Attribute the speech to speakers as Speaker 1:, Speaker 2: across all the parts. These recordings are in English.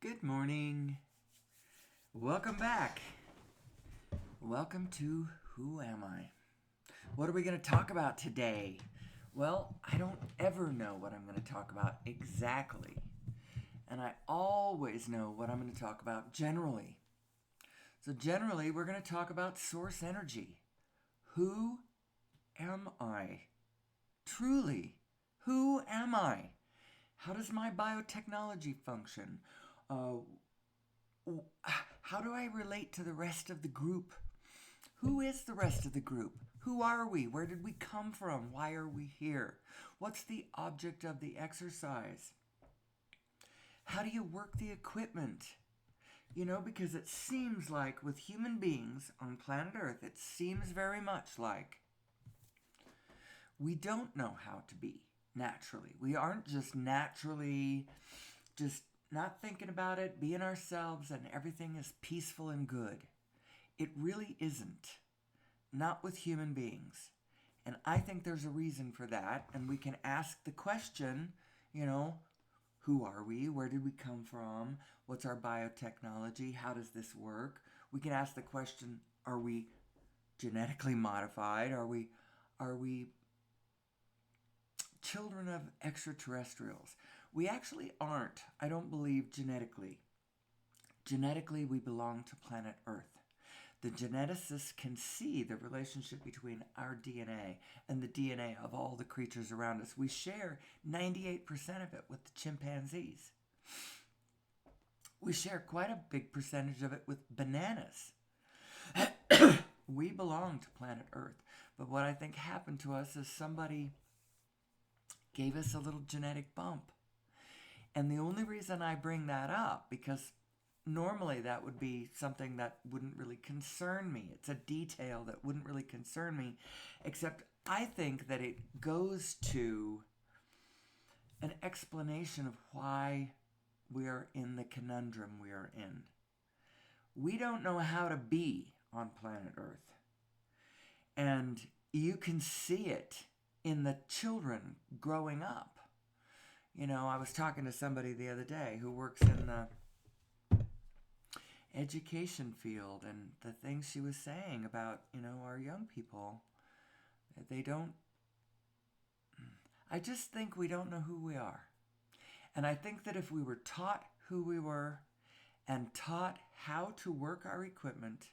Speaker 1: Good morning. Welcome back. Welcome to Who Am I? What are we going to talk about today? Well, I don't ever know what I'm going to talk about exactly. And I always know what I'm going to talk about generally. So, generally, we're going to talk about source energy. Who am I? Truly, who am I? How does my biotechnology function? How do I relate to the rest of the group? Who is the rest of the group? Who are we? Where did we come from? Why are we here? What's the object of the exercise? How do you work the equipment? Because it seems like with human beings on planet Earth, it seems very much like we don't know how to be naturally. We aren't just naturally just not thinking about it, being ourselves, and everything is peaceful and good. It really isn't. Not with human beings. And I think there's a reason for that. And we can ask the question, who are we? Where did we come from? What's our biotechnology? How does this work? We can ask the question, are we genetically modified? Are we children of extraterrestrials? We actually aren't, I don't believe, genetically. Genetically, we belong to planet Earth. The geneticists can see the relationship between our DNA and the DNA of all the creatures around us. We share 98% of it with the chimpanzees. We share quite a big percentage of it with bananas. We belong to planet Earth. But what I think happened to us is somebody gave us a little genetic bump. And the only reason I bring that up, because normally that would be something that wouldn't really concern me. It's a detail that wouldn't really concern me, except I think that it goes to an explanation of why we are in the conundrum we are in. We don't know how to be on planet Earth. And you can see it in the children growing up. I was talking to somebody the other day who works in the education field, and the things she was saying about, our young people, I just think we don't know who we are. And I think that if we were taught who we were and taught how to work our equipment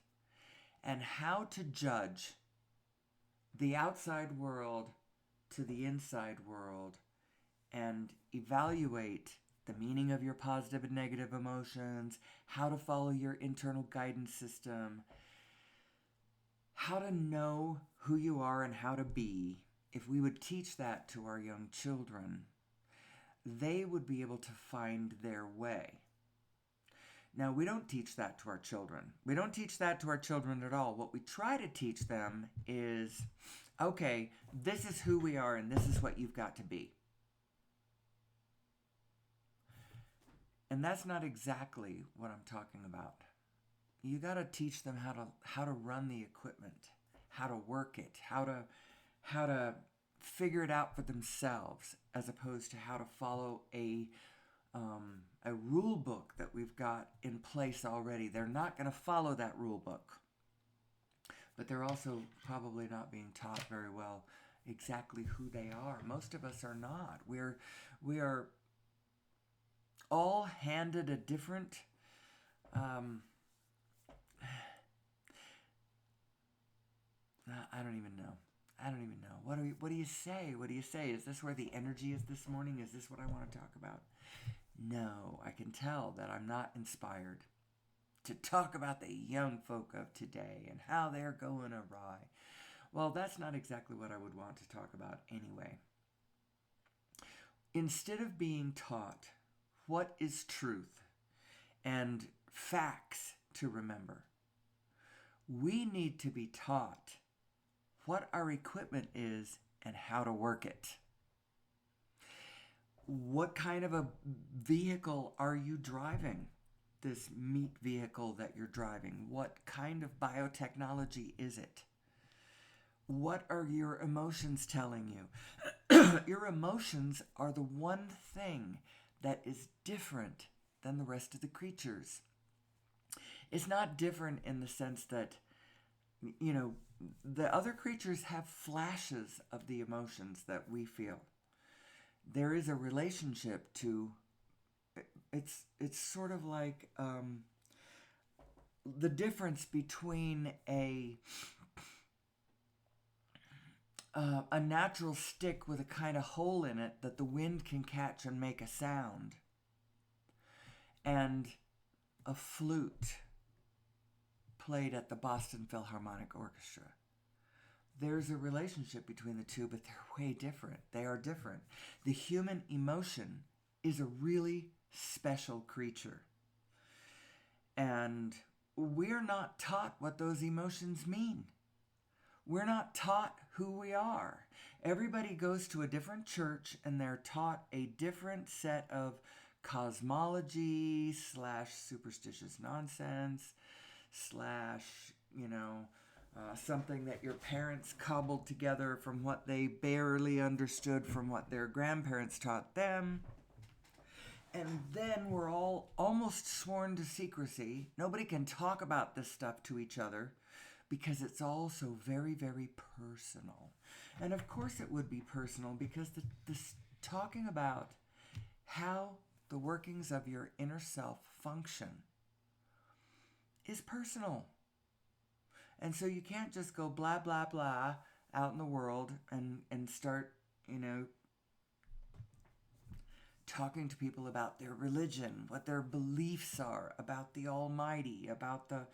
Speaker 1: and how to judge the outside world to the inside world and evaluate the meaning of your positive and negative emotions, how to follow your internal guidance system, how to know who you are and how to be, if we would teach that to our young children, they would be able to find their way. Now, we don't teach that to our children. We don't teach that to our children at all. What we try to teach them is, okay, this is who we are and this is what you've got to be. And that's not exactly what I'm talking about. You got to teach them how to run the equipment, how to work it, how to figure it out for themselves, as opposed to how to follow a rule book that we've got in place already. They're not going to follow that rule book, but they're also probably not being taught very well exactly who they are. Most of us are not. We are all handed a different I don't even know. What do you say? What do you say? Is this where the energy is this morning? Is this what I want to talk about? No, I can tell that I'm not inspired to talk about the young folk of today and how they're going awry. Well, that's not exactly what I would want to talk about anyway. Instead of being taught what is truth and facts to remember, we need to be taught what our equipment is and how to work it. What kind of a vehicle are you driving? This meat vehicle that you're driving. What kind of biotechnology is it? What are your emotions telling you? Your emotions are the one thing that is different than the rest of the creatures. It's not different in the sense that, the other creatures have flashes of the emotions that we feel. There is a relationship to, it's sort of like the difference between a natural stick with a kind of hole in it that the wind can catch and make a sound, and a flute played at the Boston Philharmonic Orchestra. There's a relationship between the two, but they're way different. They are different. The human emotion is a really special creature. And we're not taught what those emotions mean. We're not taught who we are. Everybody goes to a different church and they're taught a different set of cosmology / superstitious nonsense / something that your parents cobbled together from what they barely understood from what their grandparents taught them. And then we're all almost sworn to secrecy. Nobody can talk about this stuff to each other because it's all so very, very personal. And of course it would be personal because this talking about how the workings of your inner self function is personal. And so you can't just go blah, blah, blah out in the world and start, talking to people about their religion, what their beliefs are about the Almighty, about the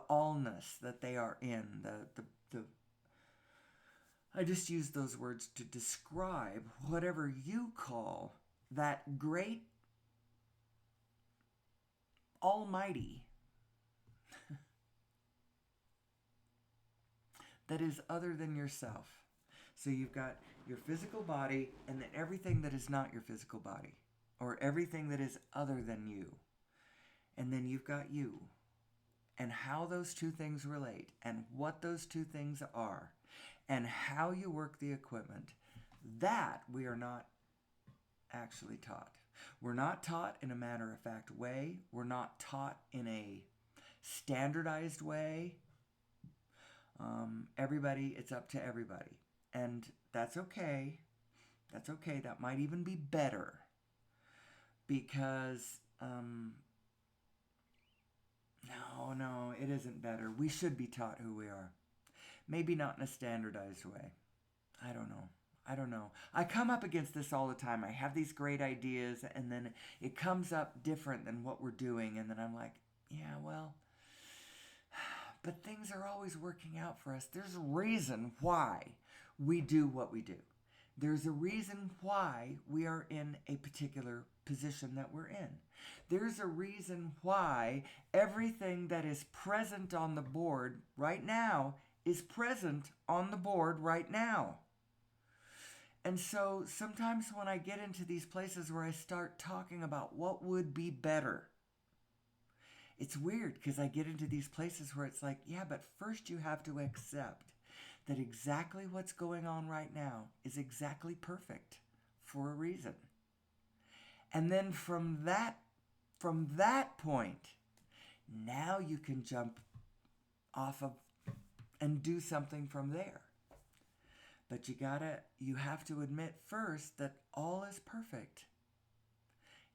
Speaker 1: allness that they are in. I just use those words to describe whatever you call that great Almighty that is other than yourself. So you've got your physical body and then everything that is not your physical body, or everything that is other than you. And then you've got you, and how those two things relate, and what those two things are, and how you work the equipment. That we are not actually taught. We're not taught in a matter-of-fact way. We're not taught in a standardized way. It's up to everybody. And that's okay. That's okay. That might even be better. Because, no, it isn't better. We should be taught who we are. Maybe not in a standardized way. I don't know. I come up against this all the time. I have these great ideas, and then it comes up different than what we're doing. And then I'm like, yeah, well, but things are always working out for us. There's a reason why we do what we do. There's a reason why we are in a particular position that we're in. There's a reason why everything that is present on the board right now is present on the board right now. And so sometimes when I get into these places where I start talking about what would be better, it's weird because I get into these places where it's like, yeah, but first you have to accept that exactly what's going on right now is exactly perfect for a reason. And then from that point, now you can jump off of and do something from there. But you have to admit first that all is perfect.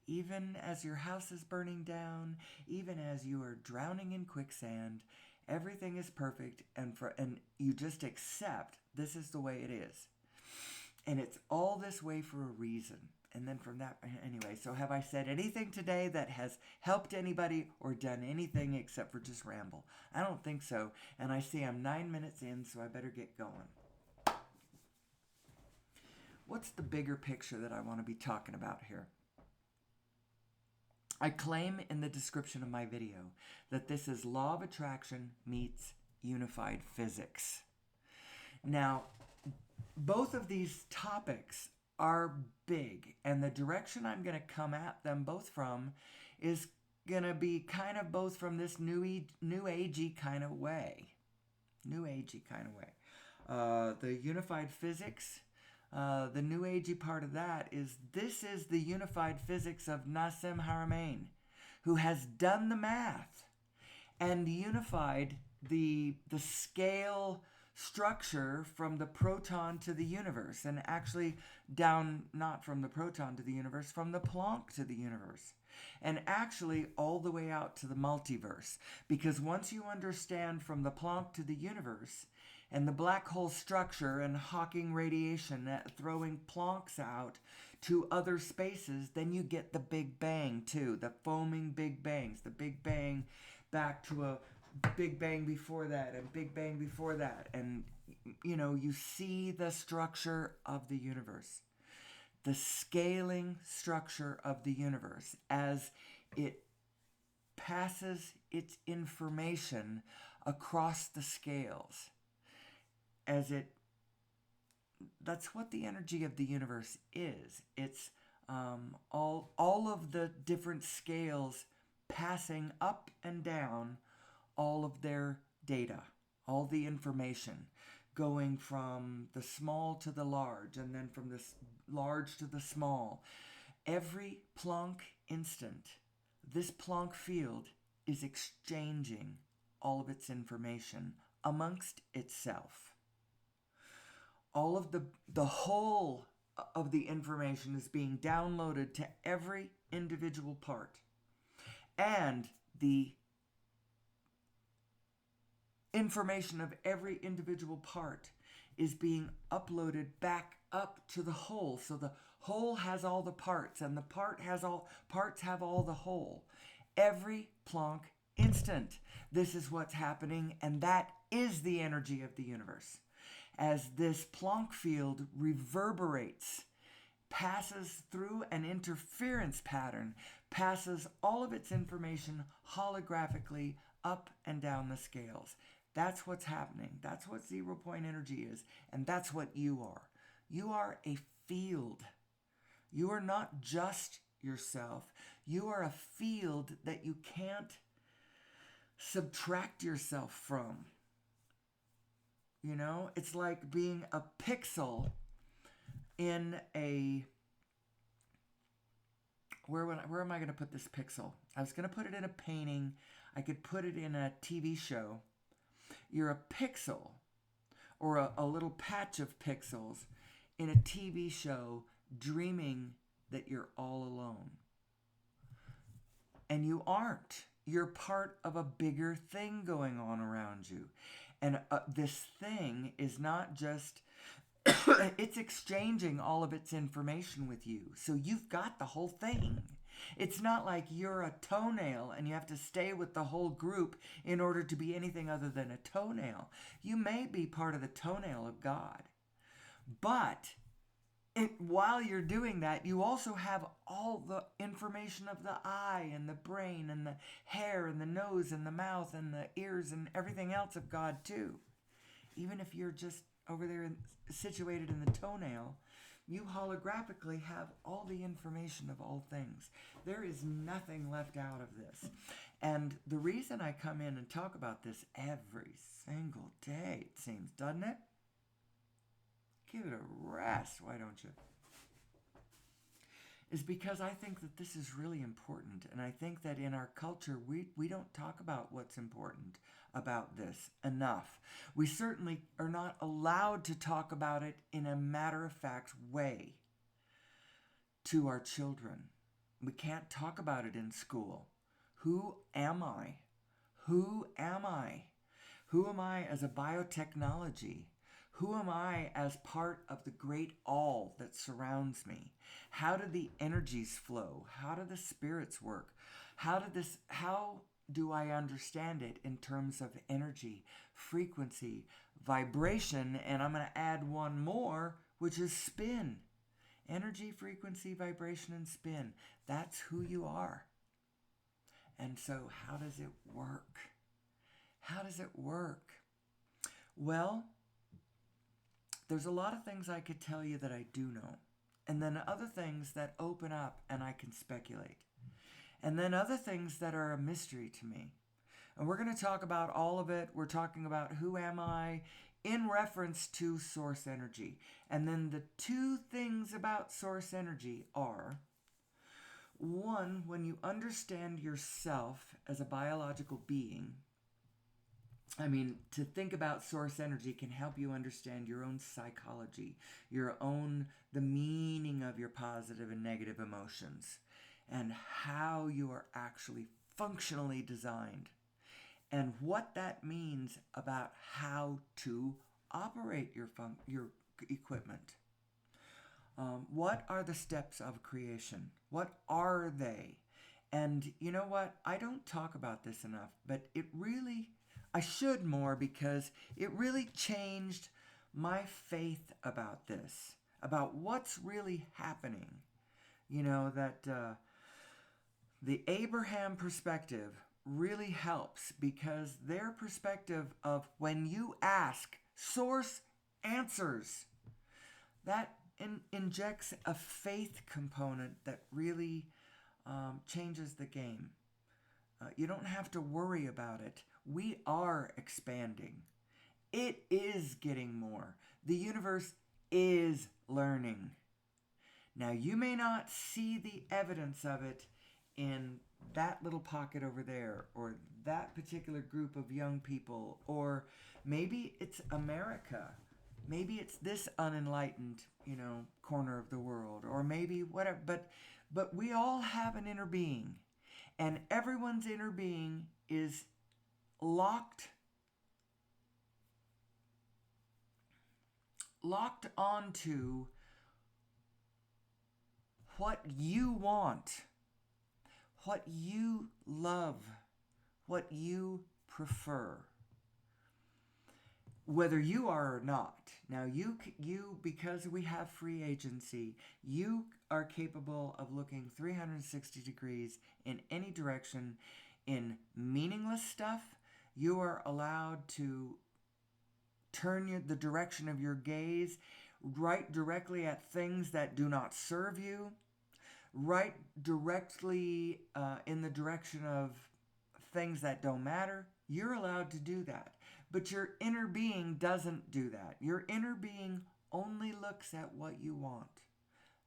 Speaker 1: Even as your house is burning down, even as you are drowning in quicksand, everything is perfect, and you just accept this is the way it is. And it's all this way for a reason. And then from that, anyway, so have I said anything today that has helped anybody or done anything except for just ramble? I don't think so. And I see I'm 9 minutes in, so I better get going. What's the bigger picture that I want to be talking about here? I claim in the description of my video that this is law of attraction meets unified physics. Now, both of these topics are big, and the direction I'm going to come at them both from is going to be kind of both from this new agey kind of way. The unified physics, the new agey part of that is the unified physics of Nassim Haramein, who has done the math and unified the scale structure from the proton to the universe, and actually down, not from the proton to the universe, from the Planck to the universe, and actually all the way out to the multiverse. Because once you understand from the Planck to the universe and the black hole structure and Hawking radiation throwing Plancks out to other spaces, then you get the Big Bang too, the foaming Big Bangs, the Big Bang back to a Big Bang before that and Big Bang before that. And, you know, you see the structure of the universe, the scaling structure of the universe as it passes its information across the scales. That's what the energy of the universe is. It's all of the different scales passing up and down all of their data, all the information, going from the small to the large, and then from the large to the small. Every Planck instant, this Planck field is exchanging all of its information amongst itself. All of the whole of the information is being downloaded to every individual part. And the information of every individual part is being uploaded back up to the whole. So the whole has all the parts, and the parts have all the whole. Every Planck instant, this is what's happening, and that is the energy of the universe. As this Planck field reverberates, passes through an interference pattern, passes all of its information holographically up and down the scales. That's what's happening. That's what 0 point energy is. And that's what you are. You are a field. You are not just yourself. You are a field that you can't subtract yourself from. You know, it's like being a pixel in a... Where am I going to put this pixel? I was going to put it in a painting. I could put it in a TV show. You're a pixel, or a little patch of pixels in a TV show, dreaming that you're all alone. And you aren't. You're part of a bigger thing going on around you. And this thing is not just, it's exchanging all of its information with you. So you've got the whole thing. It's not like you're a toenail and you have to stay with the whole group in order to be anything other than a toenail. You may be part of the toenail of God. But while you're doing that, you also have all the information of the eye and the brain and the hair and the nose and the mouth and the ears and everything else of God too. Even if you're just over there situated in the toenail, you holographically have all the information of all things. There is nothing left out of this. And the reason I come in and talk about this every single day, it seems, doesn't it? Give it a rest, why don't you? Is because I think that this is really important. And I think that in our culture, we don't talk about what's important about this enough. We certainly are not allowed to talk about it in a matter-of-fact way to our children. We can't talk about it in school. Who am I? Who am I? Who am I as a biotechnology? Who am I as part of the great all that surrounds me? How do the energies flow? How do the spirits work? How do I understand it in terms of energy, frequency, vibration? And I'm going to add one more, which is spin. Energy, frequency, vibration, and spin. That's who you are. And so how does it work? How does it work? Well, there's a lot of things I could tell you that I do know. And then other things that open up and I can speculate. And then other things that are a mystery to me. And we're going to talk about all of it. We're talking about who am I in reference to source energy. And then the two things about source energy are, One, when you understand yourself as a biological being, to think about source energy can help you understand your own psychology, the meaning of your positive and negative emotions, and how you are actually functionally designed, and what that means about how to operate your equipment. What are the steps of creation? What are they? And you know what? I don't talk about this enough, but I should more, because it really changed my faith about this, about what's really happening. That the Abraham perspective really helps, because their perspective of when you ask, source answers. That injects a faith component that really changes the game. You don't have to worry about it. We are expanding. It is getting more. The universe is learning. Now, you may not see the evidence of it in that little pocket over there, or that particular group of young people, or maybe it's America. Maybe it's this unenlightened, corner of the world, or maybe whatever. But we all have an inner being, and everyone's inner being is locked onto what you want, what you love, what you prefer, whether you are or not. Now, you, because we have free agency, you are capable of looking 360 degrees in any direction. In meaningless stuff, you are allowed to turn the direction of your gaze right directly at things that do not serve you, right directly in the direction of things that don't matter. You're allowed to do that. But your inner being doesn't do that. Your inner being only looks at what you want.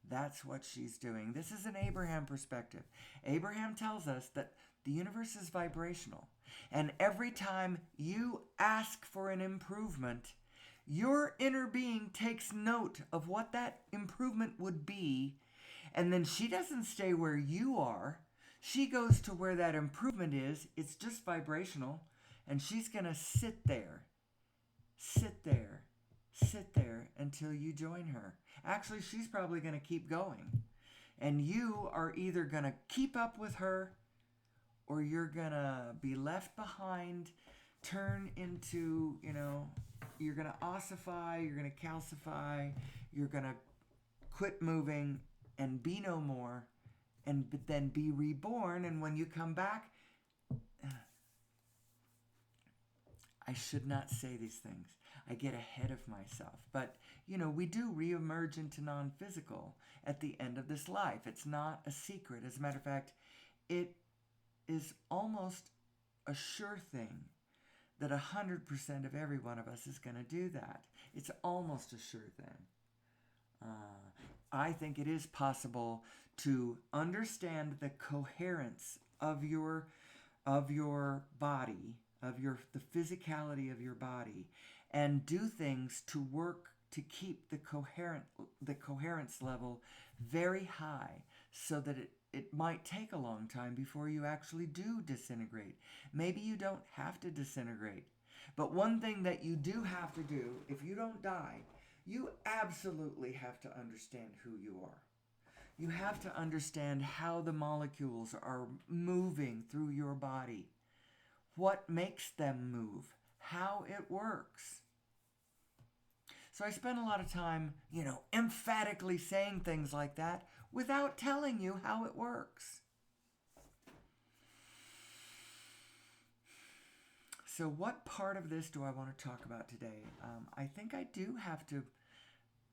Speaker 1: That's what she's doing. This is an Abraham perspective. Abraham tells us that the universe is vibrational. And every time you ask for an improvement, your inner being takes note of what that improvement would be. And then she doesn't stay where you are. She goes to where that improvement is. It's just vibrational. And she's going to sit there until you join her. Actually, she's probably going to keep going. And you are either going to keep up with her, or you're going to be left behind, turn into, you're going to ossify, you're going to calcify, you're going to quit moving and be no more, but then be reborn. And when you come back, I should not say these things. I get ahead of myself. But, we do reemerge into non-physical at the end of this life. It's not a secret. As a matter of fact, it is almost a sure thing that 100% of every one of us is going to do that. It's almost a sure thing. I think it is possible to understand the coherence of your body, the physicality of your body, and do things to work to keep the coherence level very high, so that it might take a long time before you actually do disintegrate. Maybe you don't have to disintegrate. But one thing that you do have to do, if you don't die, you absolutely have to understand who you are. You have to understand how the molecules are moving through your body, what makes them move, how it works. So I spend a lot of time, emphatically saying things like that without telling you how it works. So what part of this do I want to talk about today? I think I do have to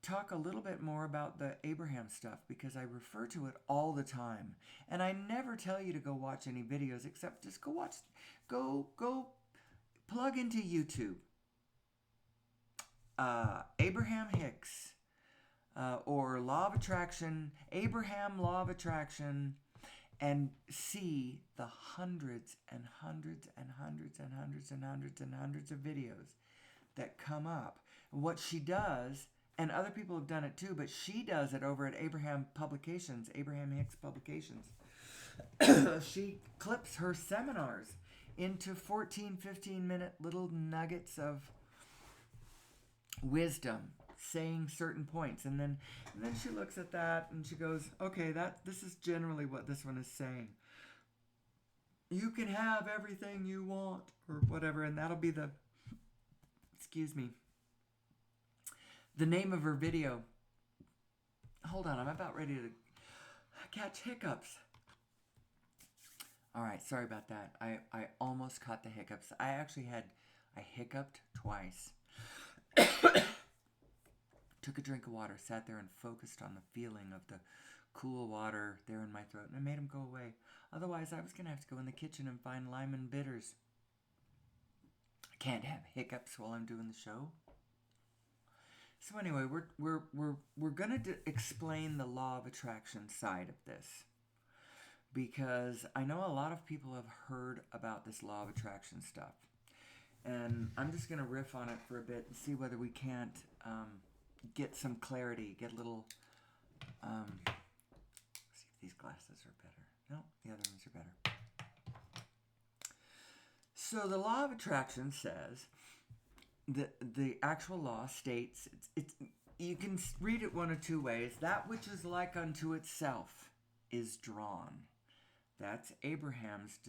Speaker 1: talk a little bit more about the Abraham stuff, because I refer to it all the time. And I never tell you to go watch any videos, except just go plug into YouTube. Abraham Hicks, or Law of Attraction, Abraham Law of Attraction, and see the hundreds and hundreds and hundreds and hundreds and hundreds and hundreds of videos that come up. What she does, and other people have done it too, but she does it over at Abraham Hicks Publications. She clips her seminars into 14, 15-minute little nuggets of wisdom, saying certain points, and then she looks at that and she goes, okay, this is generally what this one is saying. You can have everything you want, or whatever, and that'll be the name of her video. Hold on, I'm about ready to catch hiccups. All right, sorry about that. I almost caught the hiccups. I hiccuped twice. Took a drink of water, sat there and focused on the feeling of the cool water there in my throat, and it made them go away. Otherwise, I was going to have to go in the kitchen and find layman bitters. I can't have hiccups while I'm doing the show. So anyway, we're going to explain the law of attraction side of this, because I know a lot of people have heard about this law of attraction stuff. And I'm just going to riff on it for a bit and see whether we can't get some clarity, get a little... see if these glasses are better. No, the other ones are better. So the law of attraction says, the actual law states, it's you can read it one of two ways. That which is like unto itself is drawn. That's Abraham's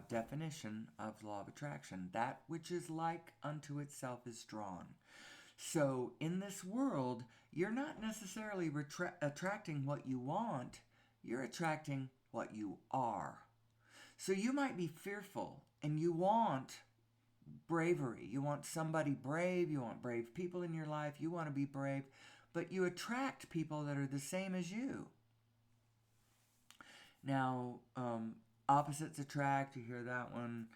Speaker 1: definition of the law of attraction. That which is like unto itself is drawn. So in this world, you're not necessarily attracting what you want. You're attracting what you are. So you might be fearful and you want bravery. You want somebody brave. You want brave people in your life. You want to be brave. But you attract people that are the same as you. Now, opposites attract, you hear that one.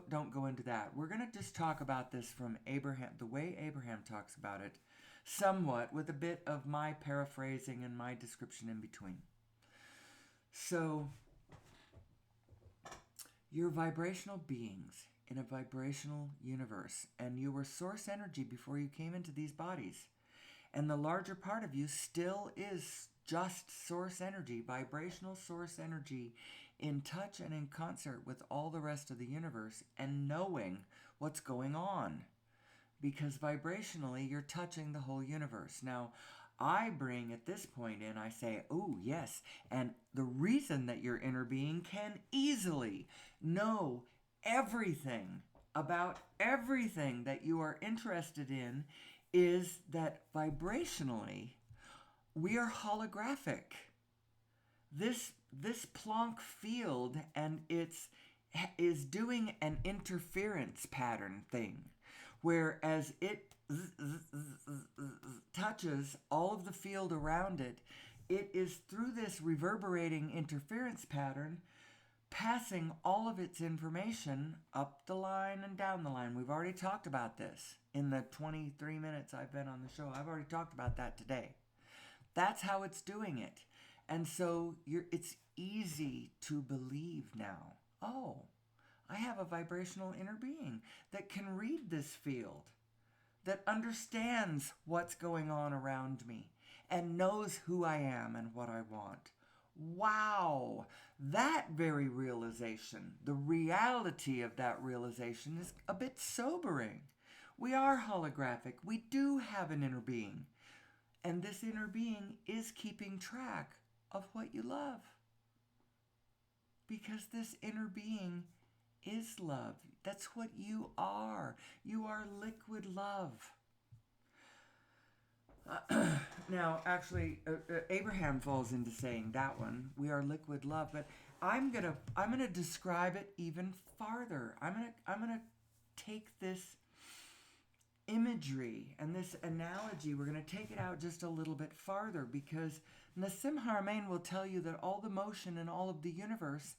Speaker 1: Don't go into that. We're going to just talk about this from Abraham, the way Abraham talks about it, somewhat, with a bit of my paraphrasing and my description in between. So, you're vibrational beings in a vibrational universe, and you were source energy before you came into these bodies. And the larger part of you still is just source energy, vibrational source energy, in touch and in concert with all the rest of the universe and knowing what's going on. Because vibrationally, you're touching the whole universe. Now, I bring at this point in, I say, oh, yes. And the reason that your inner being can easily know everything about everything that you are interested in is that vibrationally, we are holographic. This Planck field, and is doing an interference pattern thing, whereas it touches all of the field around it, it is through this reverberating interference pattern passing all of its information up the line and down the line. We've already talked about this in the 23 minutes I've been on the show. I've already talked about that today. That's how it's doing it. And so it's easy to believe now, oh, I have a vibrational inner being that can read this field, that understands what's going on around me, and knows who I am and what I want. Wow! That very realization, the reality of that realization, is a bit sobering. We are holographic. We do have an inner being. And this inner being is keeping track of what you love. Because this inner being is love. That's what you are. You are liquid love. Now, actually, Abraham falls into saying that one. We are liquid love, but I'm gonna describe it even farther. I'm gonna take this imagery and this analogy. We're gonna take it out just a little bit farther, because Nassim Haramein will tell you that all the motion in all of the universe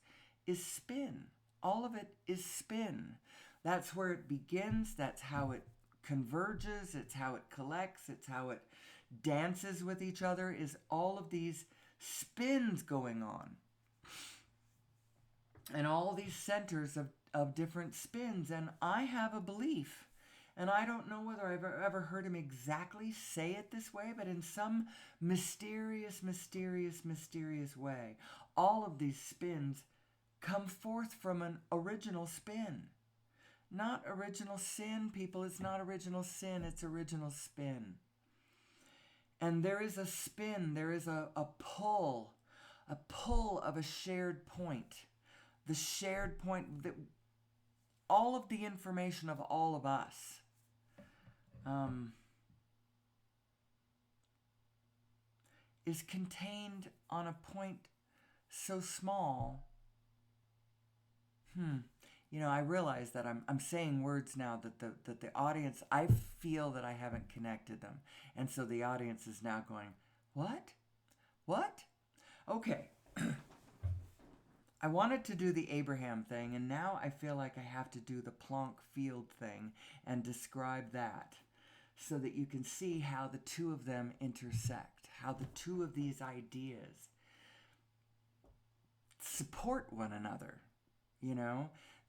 Speaker 1: is spin. All of it is spin. That's where it begins. That's how it converges. It's how it collects. It's how it dances with each other, is all of these spins going on. And all these centers of different spins. And I have a belief, and I don't know whether I've ever heard him exactly say it this way, but in some mysterious way, all of these spins come forth from an original spin. Not original sin, people. It's not original sin, it's original spin. And there is a spin, there is a pull of a shared point. The shared point that all of the information of all of us is contained on a point so small. I realize that I'm saying words now that the audience, I feel that I haven't connected them. And so the audience is now going, what? What? Okay. I wanted to do the Abraham thing, and now I feel like I have to do the Planck field thing and describe that so that you can see how the two of them intersect, how the two of these ideas support one another.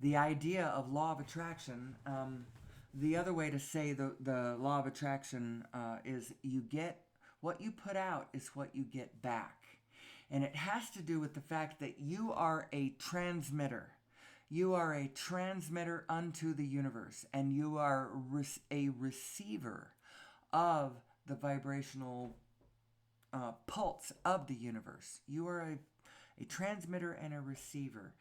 Speaker 1: The idea of law of attraction, the other way to say the law of attraction is you get what you put out is what you get back. And it has to do with the fact that you are a transmitter. You are a transmitter unto the universe, and you are a receiver of the vibrational pulse of the universe. You are a transmitter and a receiver.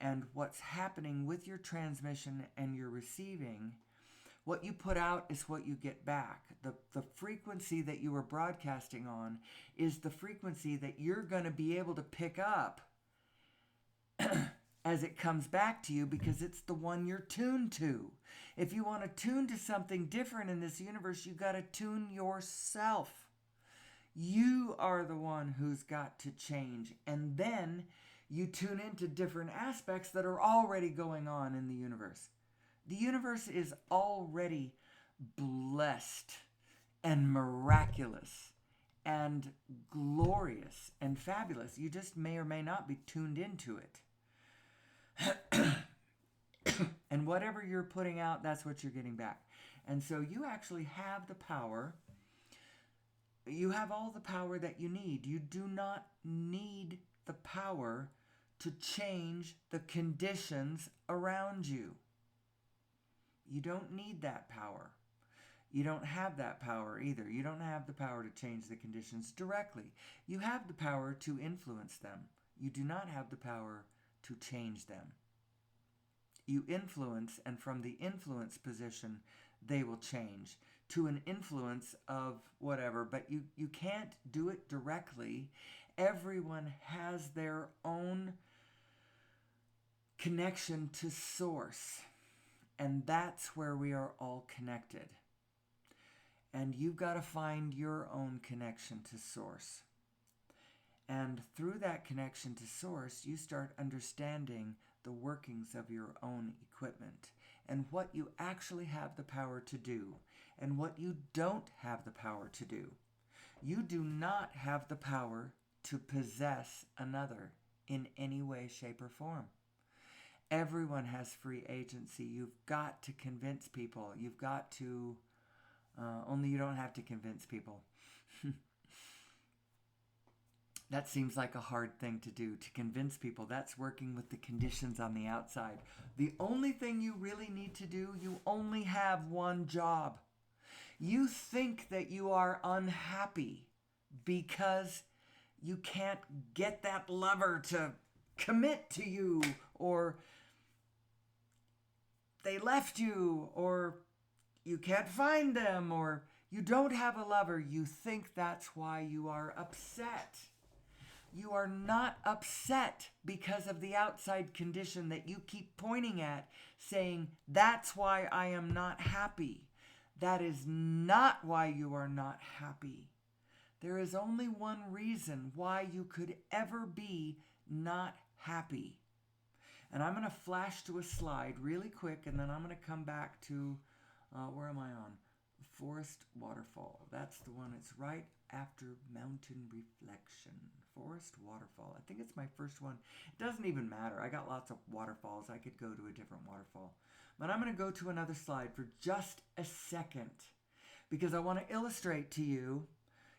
Speaker 1: And what's happening with your transmission and your receiving, what you put out is what you get back. The frequency that you are broadcasting on is the frequency that you're going to be able to pick up as it comes back to you, because it's the one you're tuned to. If you want to tune to something different in this universe, you got to tune yourself. You are the one who's got to change. And then you tune into different aspects that are already going on in the universe. The universe is already blessed and miraculous and glorious and fabulous. You just may or may not be tuned into it. And whatever you're putting out, that's what you're getting back. And so you actually have the power. You have all the power that you need. You do not need the power to change the conditions around you. You don't need that power. You don't have that power either. You don't have the power to change the conditions directly. You have the power to influence them. You do not have the power to change them. You influence, and from the influence position, they will change to an influence of whatever, but you can't do it directly. Everyone has their own connection to source, and that's where we are all connected. And you've got to find your own connection to source. And through that connection to source, you start understanding the workings of your own equipment and what you actually have the power to do and what you don't have the power to do. You do not have the power to possess another in any way, shape, or form. Everyone has free agency. You've got to convince people. You've got to, only you don't have to convince people. That seems like a hard thing to do, to convince people. That's working with the conditions on the outside. The only thing you really need to do, you only have one job. You think that you are unhappy because you can't get that lover to commit to you, or they left you, or you can't find them, or you don't have a lover. You think that's why you are upset. You are not upset because of the outside condition that you keep pointing at, saying, that's why I am not happy. That is not why you are not happy. There is only one reason why you could ever be not happy. And I'm going to flash to a slide really quick, and then I'm going to come back to, where am I on? Forest Waterfall. That's the one. It's right after Mountain Reflection. forest, waterfall. I think it's my first one. It doesn't even matter. I got lots of waterfalls. I could go to a different waterfall. But I'm going to go to another slide for just a second because I want to illustrate to you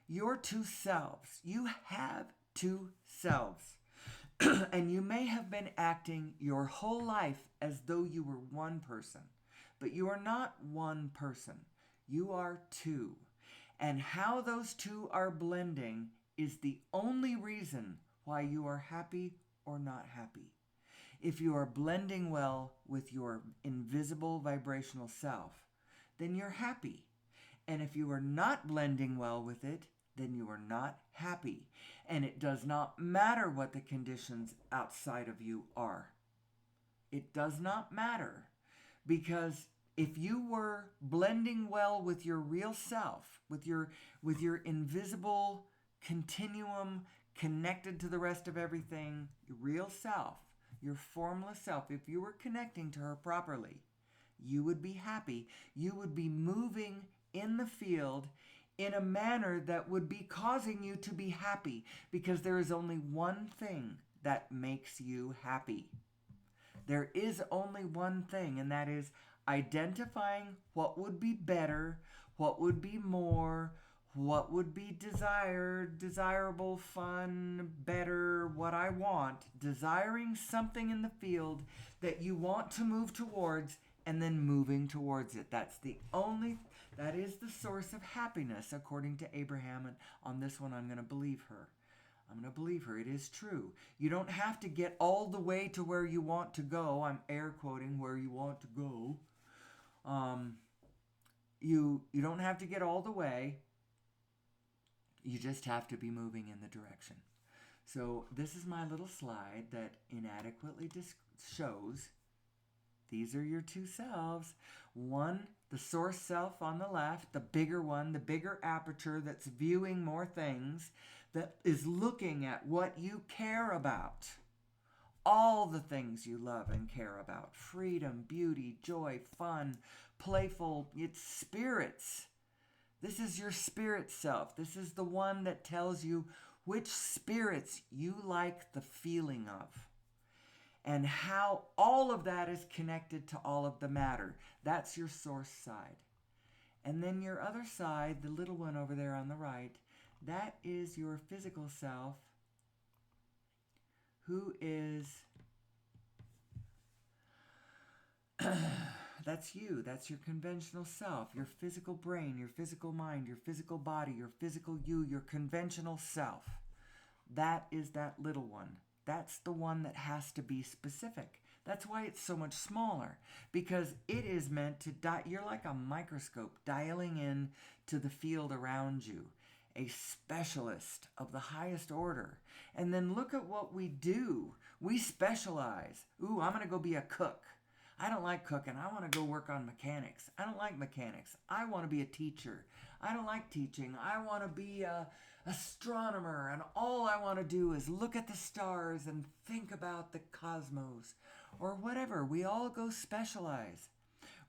Speaker 1: your two selves. You have two selves. And you may have been acting your whole life as though you were one person. But you are not one person. You are two. And how those two are blending is the only reason why you are happy or not happy. If you are blending well with your invisible vibrational self, then you're happy. And if you are not blending well with it, then you are not happy. And it does not matter what the conditions outside of you are. It does not matter. Because if you were blending well with your real self, with your invisible continuum connected to the rest of everything, your real self, your formless self, if you were connecting to her properly, you would be happy. You would be moving in the field in a manner that would be causing you to be happy, because there is only one thing that makes you happy. There is only one thing, and that is identifying what would be better, what would be more, what would be desired, desirable, fun, better, what I want, desiring something in the field that you want to move towards, and then moving towards it. That is the source of happiness, according to Abraham. And on this one, I'm going to believe her. I'm going to believe her. It is true. You don't have to get all the way to where you want to go. I'm air quoting where you want to go. You don't have to get all the way. You just have to be moving in the direction. So this is my little slide that inadequately shows these are your two selves. One, the source self on the left, the bigger one, the bigger aperture that's viewing more things, that is looking at what you care about. All the things you love and care about. Freedom, beauty, joy, fun, playful. It's spirits. This is your spirit self. This is the one that tells you which spirits you like the feeling of. And how all of that is connected to all of the matter. That's your source side. And then your other side, the little one over there on the right, that is your physical self, who is, that's you. That's your conventional self, your physical brain, your physical mind, your physical body, your physical you, your conventional self. That is that little one. That's the one that has to be specific. That's why it's so much smaller, because it is meant to you're like a microscope dialing in to the field around you, a specialist of the highest order. And then look at what we do. We specialize. Ooh, I'm going to go be a cook. I don't like cooking. I want to go work on mechanics. I don't like mechanics. I want to be a teacher. I don't like teaching. I want to be an astronomer, and all I want to do is look at the stars and think about the cosmos, or whatever. We all go specialize.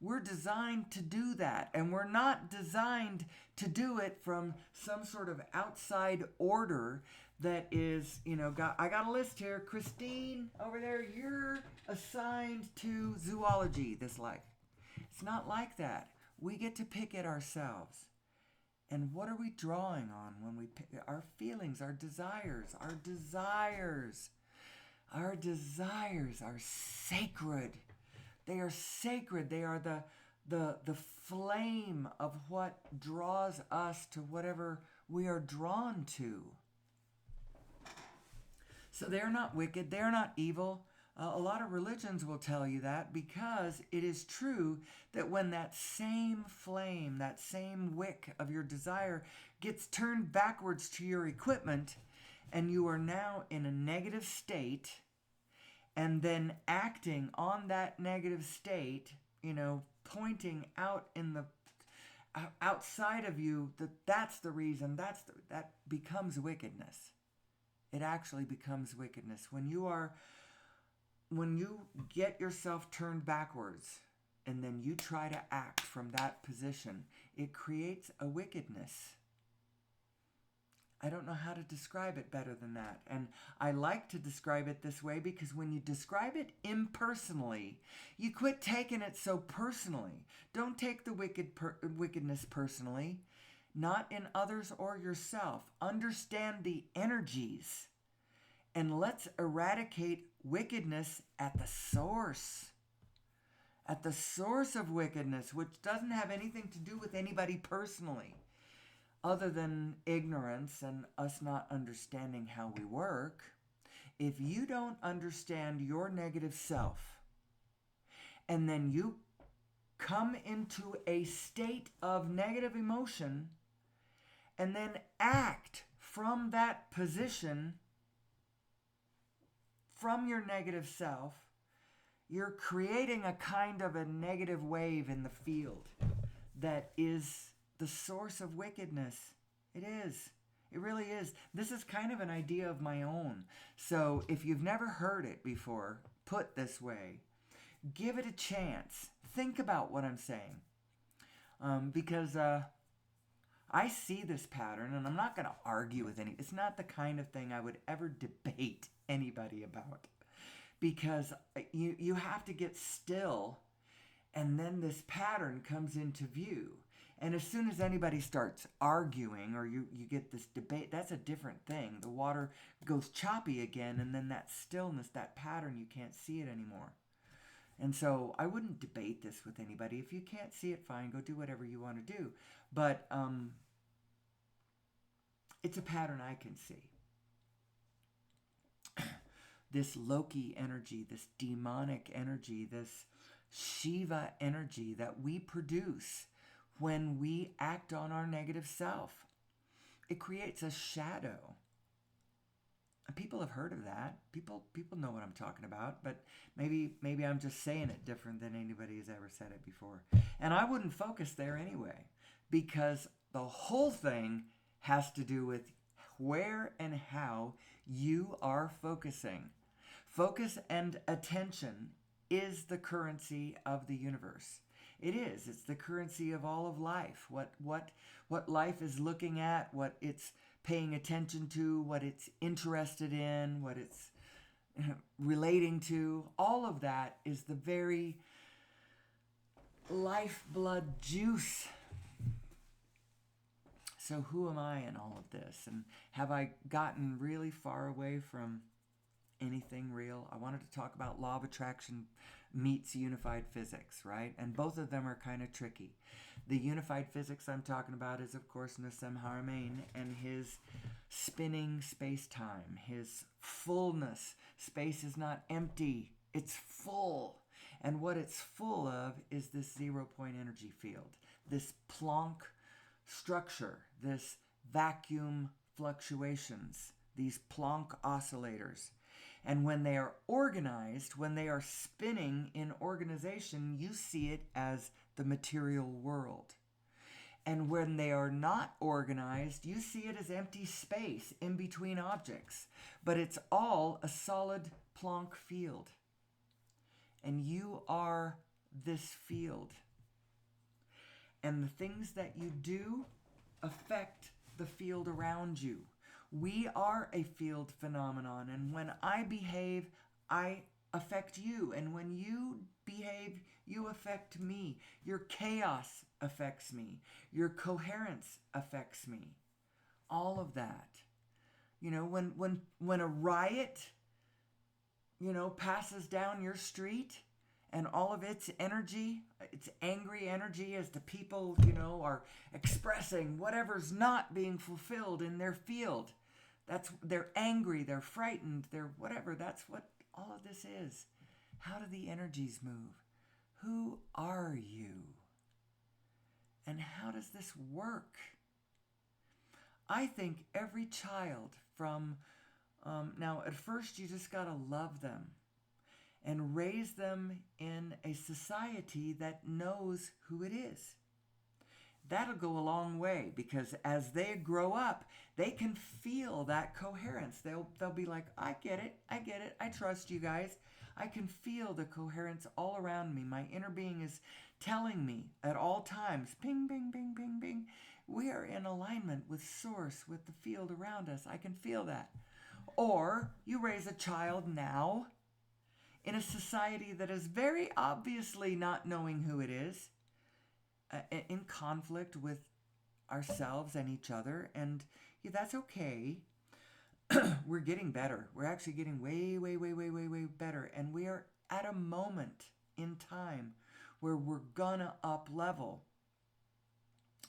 Speaker 1: We're designed to do that, and we're not designed to do it from some sort of outside order that is, I got a list here. Christine, over there, you're assigned to zoology this life. It's not like that. We get to pick it ourselves. And what are we drawing on when we pick our feelings, our desires? Our desires are sacred. They are sacred. They are the flame of what draws us to whatever we are drawn to. So they're not wicked. They're not evil. A lot of religions will tell you that, because it is true that when that same flame, that same wick of your desire gets turned backwards to your equipment, and you are now in a negative state, and then acting on that negative state, pointing out in the outside of you that's the reason, that becomes wickedness. It actually becomes wickedness. When you get yourself turned backwards and then you try to act from that position, it creates a wickedness. I don't know how to describe it better than that. And I like to describe it this way because when you describe it impersonally, you quit taking it so personally. Don't take the wickedness personally, not in others or yourself. Understand the energies, and let's eradicate wickedness at the source. At the source of wickedness, which doesn't have anything to do with anybody personally, other than ignorance and us not understanding how we work. If you don't understand your negative self, and then you come into a state of negative emotion, and then act from that position, from your negative self, you're creating a kind of a negative wave in the field that is the source of wickedness. It is. It really is. This is kind of an idea of my own. So if you've never heard it before, put this way, give it a chance. Think about what I'm saying. Because I see this pattern, and I'm not going to argue with any. It's not the kind of thing I would ever debate anybody about. Because you have to get still, and then this pattern comes into view. And as soon as anybody starts arguing or you get this debate, that's a different thing. The water goes choppy again, and then that stillness, that pattern, you can't see it anymore. And so I wouldn't debate this with anybody. If you can't see it, fine, go do whatever you want to do. But it's a pattern I can see. This Loki energy, this demonic energy, this Shiva energy that we produce when we act on our negative self. It creates a shadow. And people have heard of that. People know what I'm talking about, but maybe I'm just saying it different than anybody has ever said it before. And I wouldn't focus there anyway, because the whole thing has to do with where and how you are focusing. Focus and attention is the currency of the universe. It is. It's the currency of all of life. What life is looking at, what it's paying attention to, what it's interested in, what it's relating to, all of that is the very lifeblood juice. So who am I in all of this? And have I gotten really far away from anything real? I wanted to talk about law of attraction meets unified physics, right? And both of them are kind of tricky. The unified physics I'm talking about is, of course, Nassim Haramein and his spinning space-time, his fullness. Space is not empty, it's full. And what it's full of is this zero-point energy field, this Planck structure, this vacuum fluctuations, these Planck oscillators. And when they are organized, when they are spinning in organization, you see it as the material world. And when they are not organized, you see it as empty space in between objects. But it's all a solid Planck field. And you are this field. And the things that you do affect the field around you. We are a field phenomenon, and when I behave, I affect you, and when you behave, you affect me. Your chaos affects me. Your coherence affects me. All of that. You know, when a riot, passes down your street, and all of its energy, its angry energy as the people, are expressing whatever's not being fulfilled in their field. They're angry, they're frightened, they're whatever. That's what all of this is. How do the energies move? Who are you? And how does this work? I think every child now at first you just got to love them and raise them in a society that knows who it is. That'll go a long way, because as they grow up, they can feel that coherence. They'll be like, I get it, I trust you guys. I can feel the coherence all around me. My inner being is telling me at all times, ping, bing, bing, bing, bing, We are in alignment with Source, with the field around us. I can feel that. Or you raise a child now in a society that is very obviously not knowing who it is, in conflict with ourselves and each other, and yeah, that's okay. We're getting better. We're actually getting way, way, way, way, way, way better, and we are at a moment in time where we're gonna up level.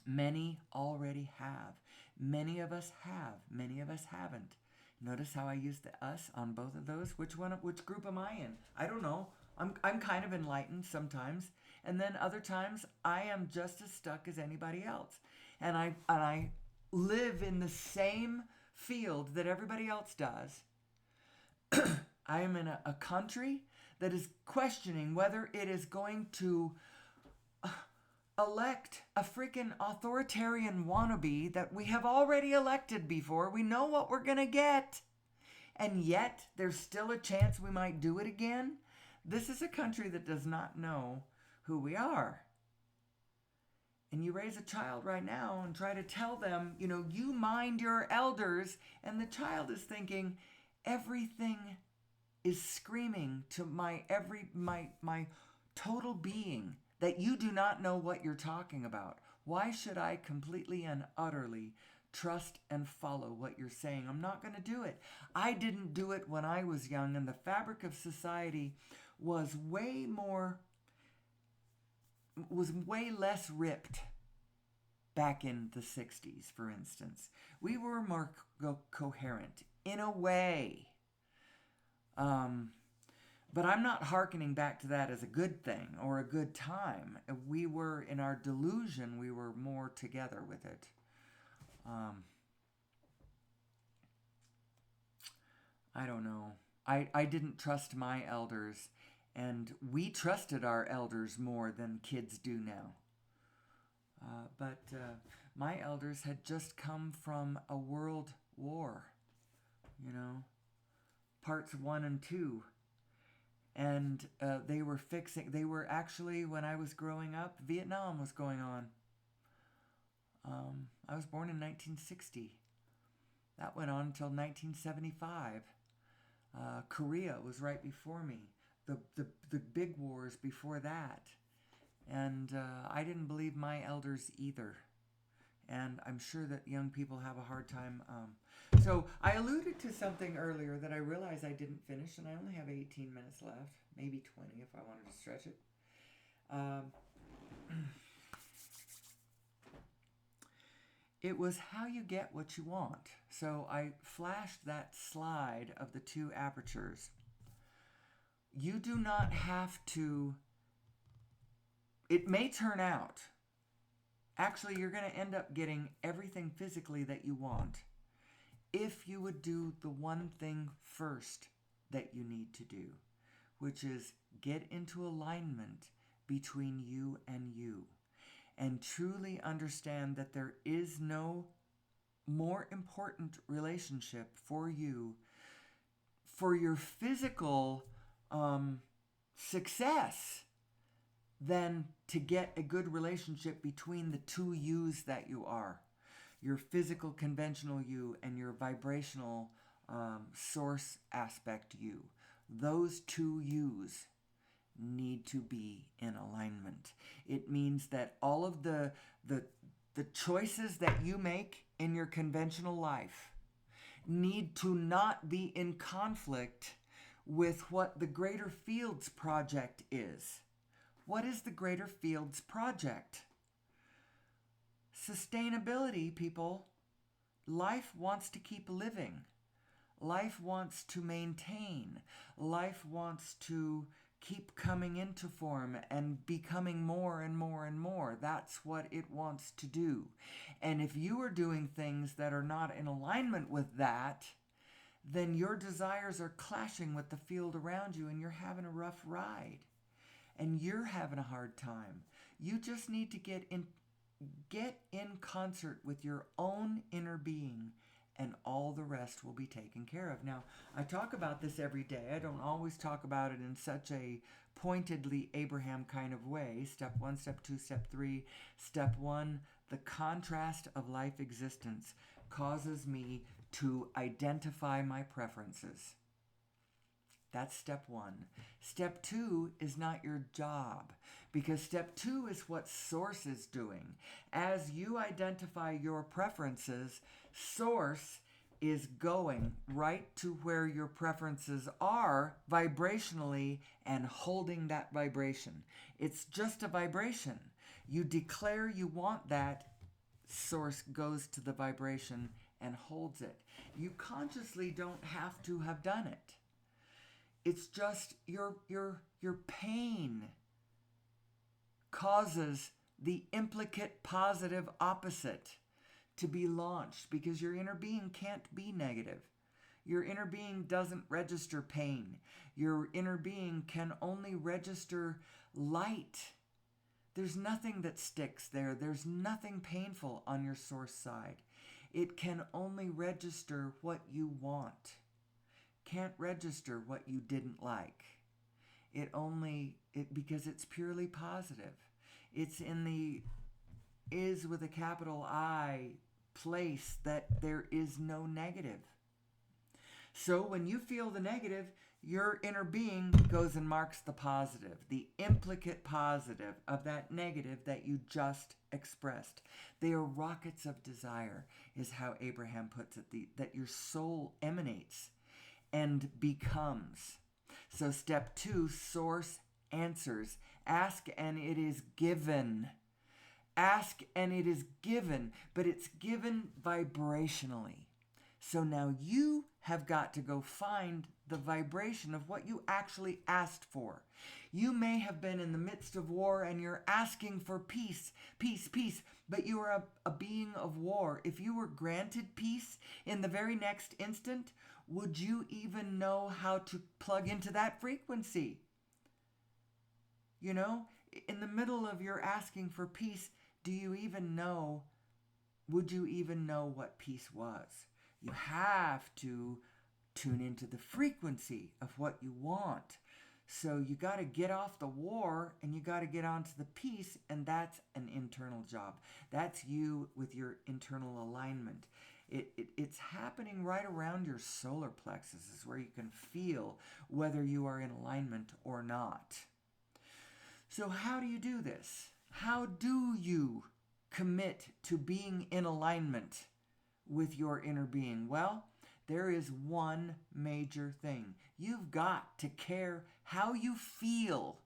Speaker 1: Many already have. Many of us have. Many of us haven't. Notice how I used the us on both of those? Which group am I in? I don't know. I'm kind of enlightened sometimes, and then other times I am just as stuck as anybody else. And I live in the same field that everybody else does. I am in a country that is questioning whether it is going to elect a freaking authoritarian wannabe that we have already elected before. We know what we're going to get. And yet, there's still a chance we might do it again. This is a country that does not know who we are. And you raise a child right now and try to tell them, you mind your elders. And the child is thinking, everything is screaming to my total being that you do not know what you're talking about. Why should I completely and utterly trust and follow what you're saying? I'm not going to do it. I didn't do it when I was young, and the fabric of society was way less ripped back in the 60s, for instance. We were more coherent in a way. But I'm not hearkening back to that as a good thing or a good time. We were, in our delusion, we were more together with it. I don't know. I didn't trust my elders, and we trusted our elders more than kids do now. But my elders had just come from a world war, parts 1 and 2. And they were actually, when I was growing up, Vietnam was going on. I was born in 1960. That went on until 1975. Korea was right before me. The big wars before that. And I didn't believe my elders either. And I'm sure that young people have a hard time. So I alluded to something earlier that I realized I didn't finish, and I only have 18 minutes left, maybe 20 if I wanted to stretch it. It was how you get what you want. So I flashed that slide of the 2 apertures. You do not have to. It may turn out. Actually, you're going to end up getting everything physically that you want if you would do the one thing first that you need to do, which is get into alignment between you and truly understand that there is no more important relationship for you, for your physical success, than to get a good relationship between the 2 yous that you are. Your physical conventional you and your vibrational source aspect you. Those 2 yous need to be in alignment. It means that all of the choices that you make in your conventional life need to not be in conflict with what the Greater Fields Project is. What is the Greater Fields Project? Sustainability, people. Life wants to keep living. Life wants to maintain. Life wants to keep coming into form and becoming more and more and more. That's what it wants to do. And if you are doing things that are not in alignment with that, then your desires are clashing with the field around you, and you're having a rough ride. And you're having a hard time. You just need to get in concert with your own inner being and all the rest will be taken care of. Now, I talk about this every day. I don't always talk about it in such a pointedly Abraham kind of way. Step 1, step 2, step 3. Step 1, the contrast of life existence causes me to identify my preferences. That's step 1. Step 2 is not your job, because step 2 is what Source is doing. As you identify your preferences, Source is going right to where your preferences are vibrationally and holding that vibration. It's just a vibration. You declare you want that, Source goes to the vibration and holds it. You consciously don't have to have done it. It's just your pain causes the implicate positive opposite to be launched, because your inner being can't be negative. Your inner being doesn't register pain. Your inner being can only register light. There's nothing that sticks there. There's nothing painful on your Source side. It can only register what you want. Can't register what you didn't like. Because it's purely positive. It's in the is with a capital I place that there is no negative. So when you feel the negative, your inner being goes and marks the positive, the implicate positive of that negative that you just expressed. They are rockets of desire, is how Abraham puts it, that your soul emanates and becomes. So step 2, Source answers. Ask and it is given. Ask and it is given, but it's given vibrationally. So now you have got to go find the vibration of what you actually asked for. You may have been in the midst of war and you're asking for peace, peace, peace, but you are a being of war. If you were granted peace in the very next instant, would you even know how to plug into that frequency? You know, in the middle of your asking for peace, would you even know what peace was? You have to tune into the frequency of what you want. So you got to get off the war and you got to get onto the peace, and that's an internal job. That's you with your internal alignment. It's happening right around your solar plexus, is where you can feel whether you are in alignment or not. So how do you do this? How do you commit to being in alignment with your inner being? Well, there is one major thing. You've got to care how you feel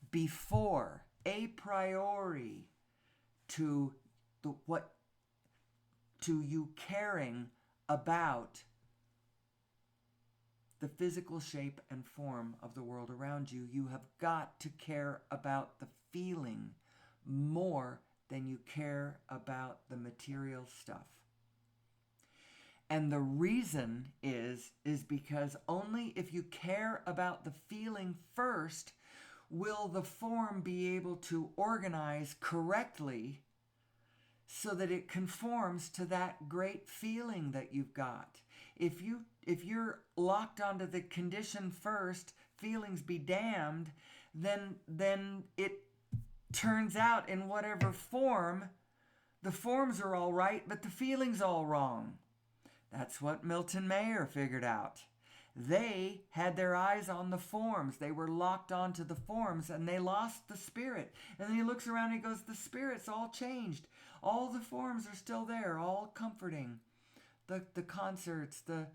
Speaker 1: before, a priori to you caring about the physical shape and form of the world around you. You have got to care about the feeling more than you care about the material stuff. And the reason is because only if you care about the feeling first will the form be able to organize correctly so that it conforms to that great feeling that you've got. If you're locked onto the condition first, feelings be damned, then it turns out in whatever form, the forms are all right, but the feeling's all wrong. That's what Milton Mayer figured out. They had their eyes on the forms. They were locked onto the forms and they lost the spirit. And then he looks around and he goes, the spirit's all changed. All the forms are still there, all comforting. The concerts, the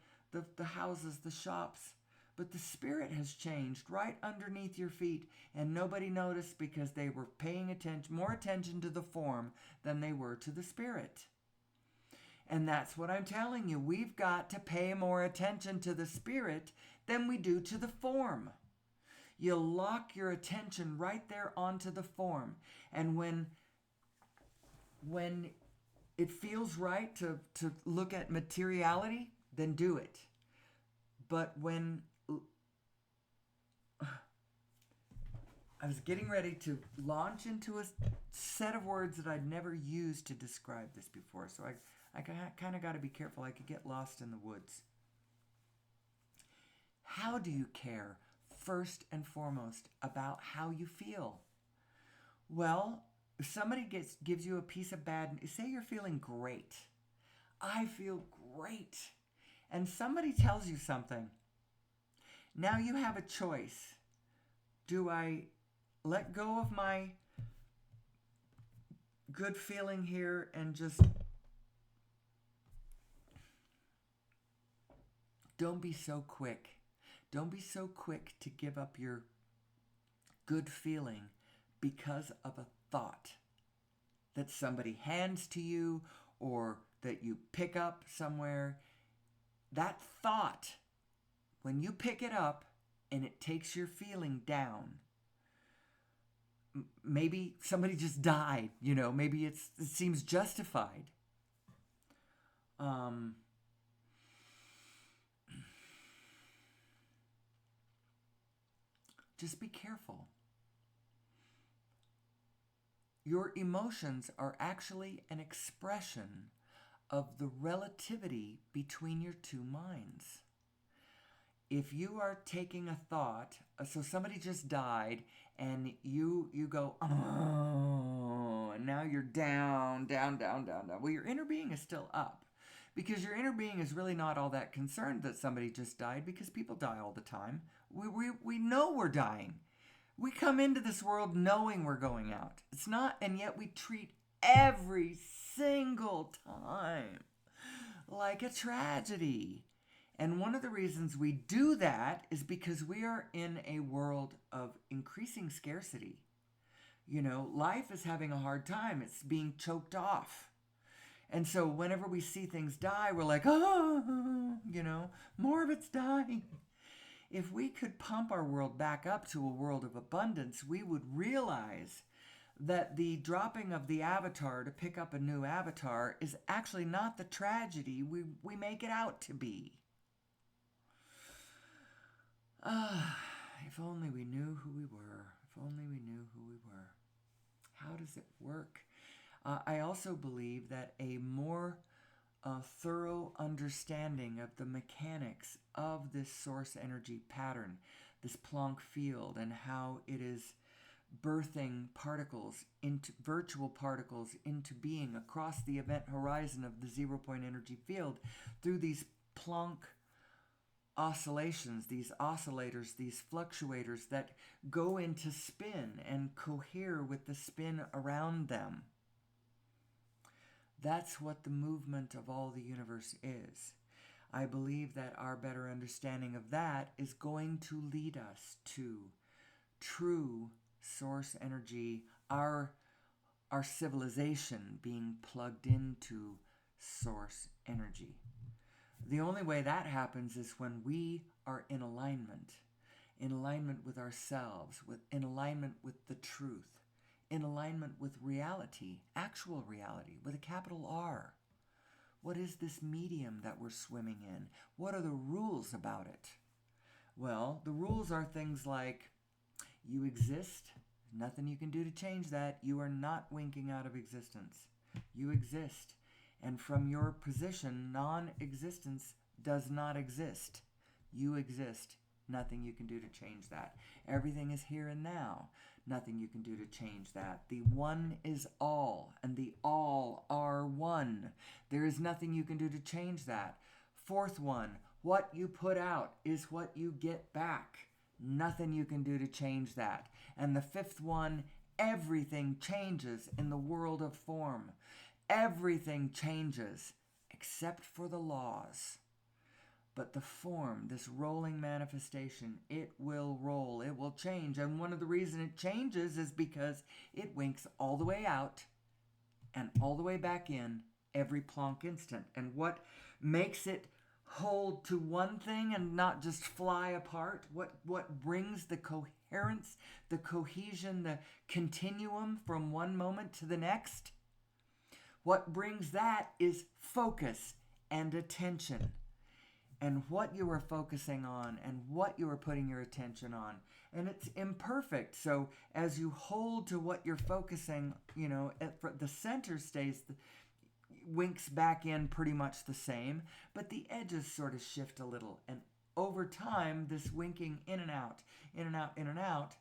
Speaker 1: houses, the shops. But the spirit has changed right underneath your feet, and nobody noticed because they were paying more attention to the form than they were to the spirit. And that's what I'm telling you. We've got to pay more attention to the spirit than we do to the form. You lock your attention right there onto the form. And when it feels right to look at materiality, then do it. But when I was getting ready to launch into a set of words that I'd never used to describe this before, so I kind of got to be careful. I could get lost in the woods. How do you care, first and foremost, about how you feel? Well, if somebody gives you a piece of bad news, say you're feeling great. I feel great. And somebody tells you something. Now you have a choice. Do I let go of my good feeling here and just don't be so quick. Don't be so quick to give up your good feeling because of a thought that somebody hands to you or that you pick up somewhere. That thought, when you pick it up and it takes your feeling down, maybe somebody just died, maybe it seems justified. Just be careful. Your emotions are actually an expression of the relativity between your two minds. If you are taking a thought, so somebody just died, and you go, oh, and now you're down. Well, your inner being is still up, because your inner being is really not all that concerned that somebody just died, because people die all the time. We know we're dying. We come into this world knowing we're going out. It's not, and yet we treat every single time like a tragedy. And one of the reasons we do that is because we are in a world of increasing scarcity. Life is having a hard time. It's being choked off. And so whenever we see things die, we're like, oh, more of it's dying. If we could pump our world back up to a world of abundance, we would realize that the dropping of the avatar to pick up a new avatar is actually not the tragedy we make it out to be. If only we knew who we were. If only we knew who we were. How does it work? I also believe that a more thorough understanding of the mechanics of this source energy pattern, this Planck field, and how it is birthing virtual particles into being across the event horizon of the 0 point energy field through these Planck oscillations, these oscillators, these fluctuators that go into spin and cohere with the spin around them. That's what the movement of all the universe is. I believe that our better understanding of that is going to lead us to true source energy, our civilization being plugged into source energy. The only way that happens is when we are in alignment with ourselves, in alignment with the truth, in alignment with reality, actual reality, with a capital R. What is this medium that we're swimming in? What are the rules about it? Well, the rules are things like you exist, nothing you can do to change that. You are not winking out of existence. You exist. And from your position, non-existence does not exist. You exist. Nothing you can do to change that. Everything is here and now. Nothing you can do to change that. The one is all, and the all are one. There is nothing you can do to change that. Fourth one, what you put out is what you get back. Nothing you can do to change that. And the fifth one, everything changes in the world of form. Everything changes except for the laws. But the form, this rolling manifestation, it will roll, it will change. And one of the reasons it changes is because it winks all the way out and all the way back in every Planck instant. And what makes it hold to one thing and not just fly apart? What brings the coherence, the cohesion, the continuum from one moment to the next? What brings that is focus and attention. And what you are focusing on and what you are putting your attention on. And it's imperfect. So as you hold to what you're focusing, the center stays. winks back in pretty much the same, but the edges sort of shift a little. And over time, this winking in and out, in and out, in and out,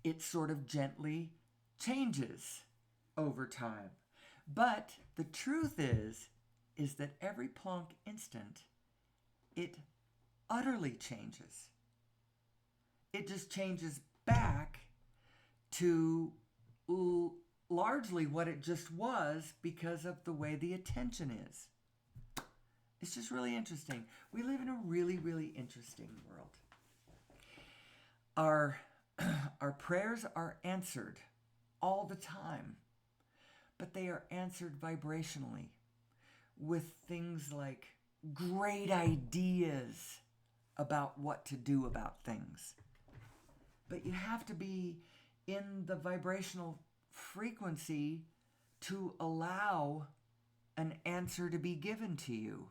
Speaker 1: it sort of gently changes over time. But the truth is that every Planck instant, it utterly changes. It just changes back to largely what it just was because of the way the attention is. It's just really interesting. We live in a really, really interesting world. Our prayers are answered all the time, but they are answered vibrationally with things like great ideas about what to do about things. But you have to be in the vibrational frequency to allow an answer to be given to you,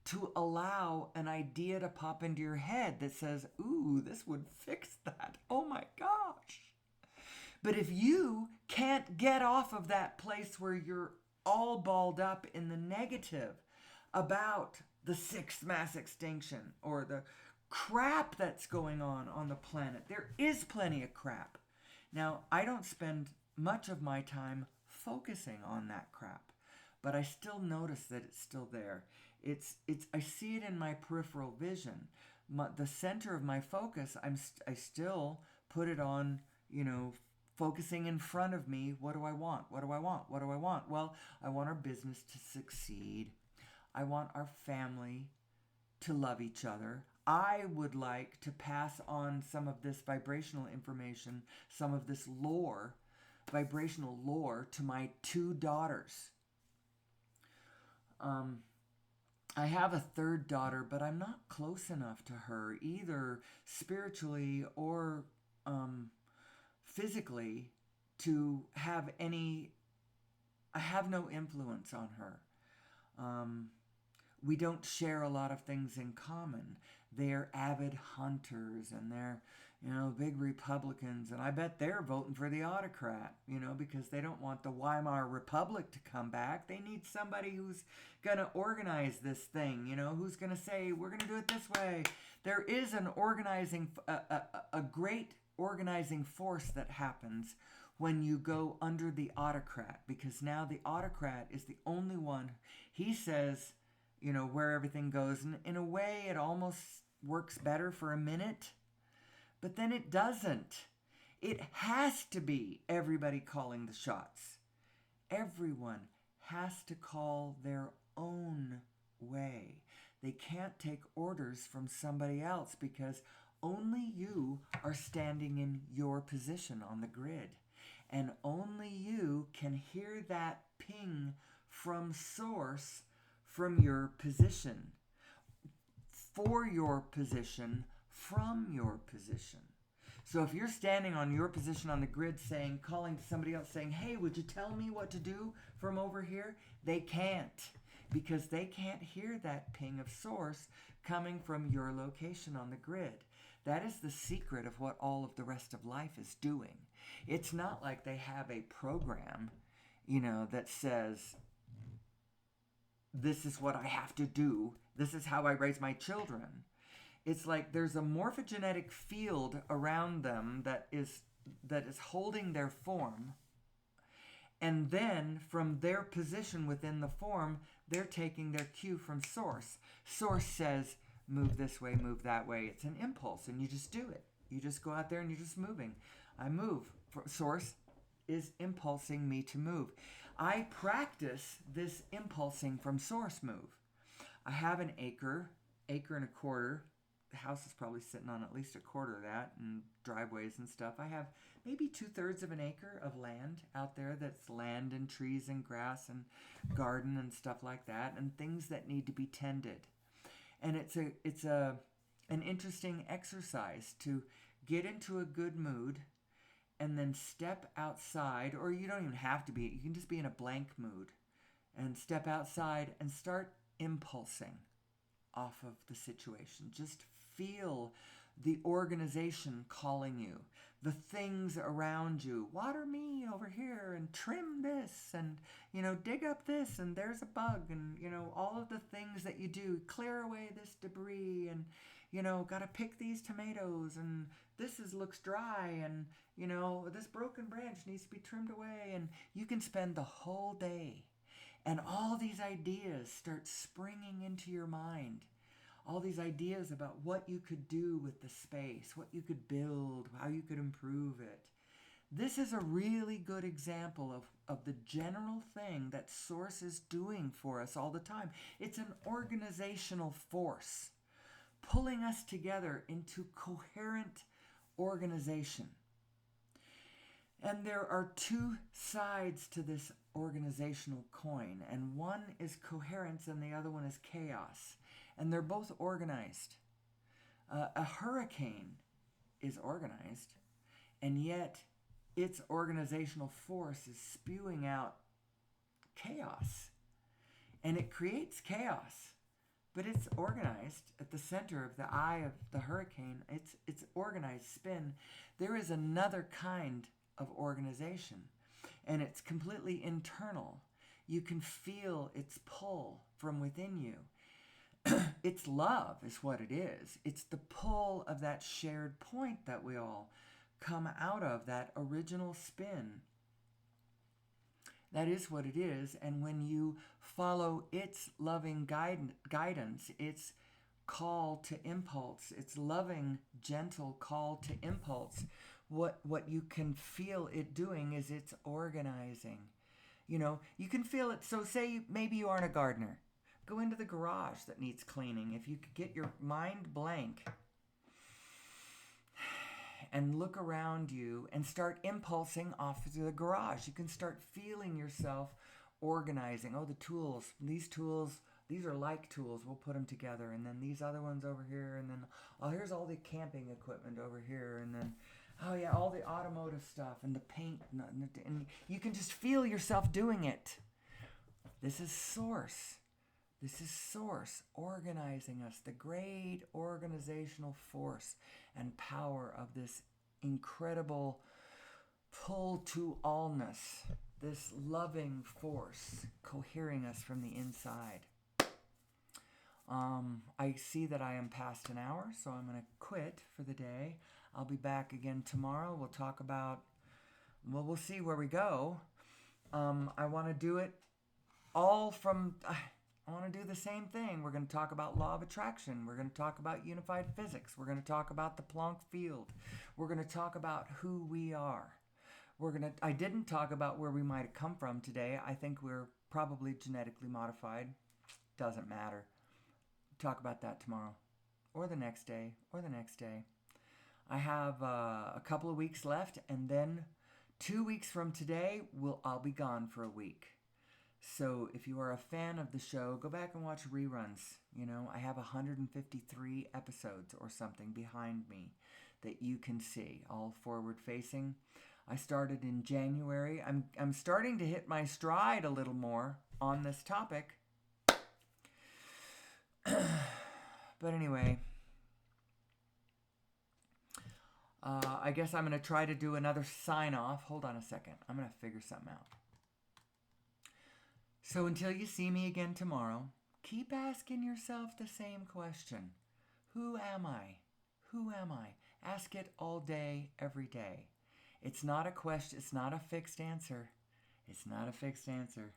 Speaker 1: to allow an idea to pop into your head that says, ooh, this would fix that. Oh my gosh. But if you can't get off of that place where you're all balled up in the negative about the sixth mass extinction or the crap that's going on the planet, there is plenty of crap. Now, I don't spend much of my time focusing on that crap, but I still notice that it's still there. I see it in my peripheral vision. The center of my focus, I still put it on, focusing in front of me. What do I want? What do I want? What do I want? Well, I want our business to succeed. I want our family to love each other. I would like to pass on some of this vibrational information, some of this vibrational lore to my 2 daughters. I have a 3rd daughter, but I'm not close enough to her, either spiritually or physically, to have I have no influence on her. We don't share a lot of things in common. They're avid hunters and they're, big Republicans. And I bet they're voting for the autocrat, because they don't want the Weimar Republic to come back. They need somebody who's going to organize this thing, who's going to say, we're going to do it this way. There is an organizing, a great organizing force that happens when you go under the autocrat, because now the autocrat is the only one. He says, where everything goes. And in a way, it almost works better for a minute, but then it doesn't. It has to be everybody calling the shots. Everyone has to call their own way. They can't take orders from somebody else because only you are standing in your position on the grid. And only you can hear that ping from source from your position, for your position, from your position. So if you're standing on your position on the grid calling to somebody else saying, hey, would you tell me what to do from over here? They can't, because they can't hear that ping of source coming from your location on the grid. That is the secret of what all of the rest of life is doing. It's not like they have a program, that says, this is what I have to do. This is how I raise my children. It's like there's a morphogenetic field around them that is holding their form. And then from their position within the form, they're taking their cue from source. Source says, move this way, move that way. It's an impulse, and you just do it. You just go out there and you're just moving. I move. Source is impulsing me to move. I practice this impulsing from source move. I have an acre and a quarter. The house is probably sitting on at least a quarter of that, and driveways and stuff. I have maybe 2/3 of an acre of land out there that's land and trees and grass and garden and stuff like that, and things that need to be tended. And it's an interesting exercise to get into a good mood and then step outside, or you don't even have to be, you can just be in a blank mood and step outside and start impulsing off of the situation. Just feel the organization calling you, the things around you. Water me over here and trim this and, dig up this and there's a bug and, all of the things that you do. Clear away this debris and, got to pick these tomatoes and looks dry and, this broken branch needs to be trimmed away. And you can spend the whole day and all these ideas start springing into your mind. All these ideas about what you could do with the space, what you could build, how you could improve it. This is a really good example of the general thing that Source is doing for us all the time. It's an organizational force, pulling us together into coherent organization. And there are two sides to this organizational coin, and one is coherence and the other one is chaos. And they're both organized. A hurricane is organized, and yet its organizational force is spewing out chaos. And it creates chaos, but it's organized at the center of the eye of the hurricane. It's organized spin. There is another kind of organization, and it's completely internal. You can feel its pull from within you. It's love is what it is. It's the pull of that shared point that we all come out of, that original spin. That is what it is. And when you follow its loving guidance, its call to impulse, its loving, gentle call to impulse, what you can feel it doing is it's organizing. You can feel it. So say maybe you aren't a gardener. Go into the garage that needs cleaning. If you could get your mind blank and look around you and start impulsing off to the garage, you can start feeling yourself organizing. Oh, the tools, these are like tools. We'll put them together. And then these other ones over here. And then, here's all the camping equipment over here. And then, all the automotive stuff and the paint. And you can just feel yourself doing it. This is Source. This is Source organizing us, the great organizational force and power of this incredible pull to allness, this loving force cohering us from the inside. I see that I am past an hour, so I'm going to quit for the day. I'll be back again tomorrow. We'll talk about, we'll see where we go. I want to do it all from... I want to do the same thing. We're going to talk about law of attraction. We're going to talk about unified physics. We're going to talk about the Planck field. We're going to talk about who we are. I didn't talk about where we might have come from today. I think we're probably genetically modified. Doesn't matter. Talk about that tomorrow or the next day or the next day. I have a couple of weeks left, and then 2 weeks from today, I'll be gone for a week. So if you are a fan of the show, go back and watch reruns. I have 153 episodes or something behind me that you can see, all forward facing. I started in January. I'm starting to hit my stride a little more on this topic. But anyway, I guess I'm going to try to do another sign off. Hold on a second. I'm going to figure something out. So until you see me again tomorrow, keep asking yourself the same question. Who am I? Who am I? Ask it all day, every day. It's not a question. It's not a fixed answer. It's not a fixed answer.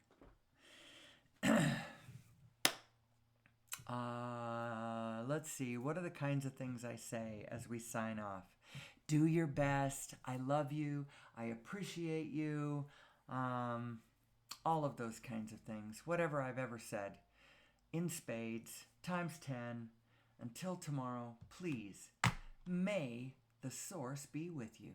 Speaker 1: Let's see. What are the kinds of things I say as we sign off? Do your best. I love you. I appreciate you. All of those kinds of things. Whatever I've ever said. In spades. Times 10. Until tomorrow, please, may the Source be with you.